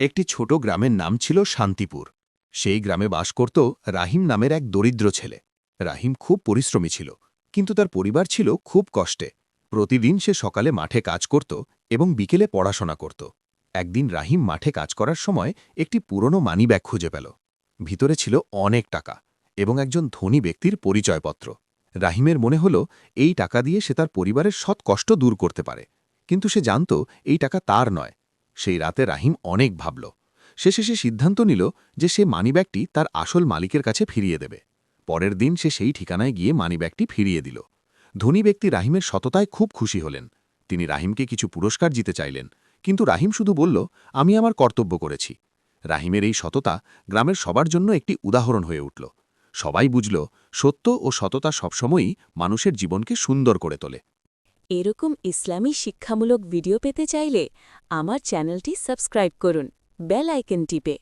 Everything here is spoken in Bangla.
একটি ছোট গ্রামের নাম ছিল শান্তিপুর। সেই গ্রামে বাস করত রাহিম নামের এক দরিদ্র ছেলে। রাহিম খুব পরিশ্রমী ছিল, কিন্তু তার পরিবার ছিল খুব কষ্টে। প্রতিদিন সে সকালে মাঠে কাজ করত এবং বিকেলে পড়াশোনা করত। একদিন রাহিম মাঠে কাজ করার সময় একটি পুরনো মানিব্যাগ খুঁজে পেল। ভিতরে ছিল অনেক টাকা এবং একজন ধনী ব্যক্তির পরিচয়পত্র। রাহিমের মনে হল এই টাকা দিয়ে সে তার পরিবারের সৎ কষ্ট দূর করতে পারে, কিন্তু সে জানত এই টাকা তার নয়। সেই রাতে রাহিম অনেক ভাবল। শেষে সে সিদ্ধান্ত নিল যে সে মানিব্যাগটি তার আসল মালিকের কাছে ফিরিয়ে দেবে। পরের দিন সে সেই ঠিকানায় গিয়ে মানিব্যাগটি ফিরিয়ে দিল। ধনী ব্যক্তি রাহিমের সততায় খুব খুশি হলেন। তিনি রাহিমকে কিছু পুরস্কার দিতে চাইলেন, কিন্তু রাহিম শুধু বলল, আমি আমার কর্তব্য করেছি। রাহিমের এই সততা গ্রামের সবার জন্য একটি উদাহরণ হয়ে উঠল। সবাই বুঝল, সত্য ও সততা সবসময়ই মানুষের জীবনকে সুন্দর করে তোলে। এরকম ইসলামী শিক্ষামূলক ভিডিও পেতে চাইলে আমার চ্যানেলটি সাবস্ক্রাইব করুন, বেল আইকন টিপে।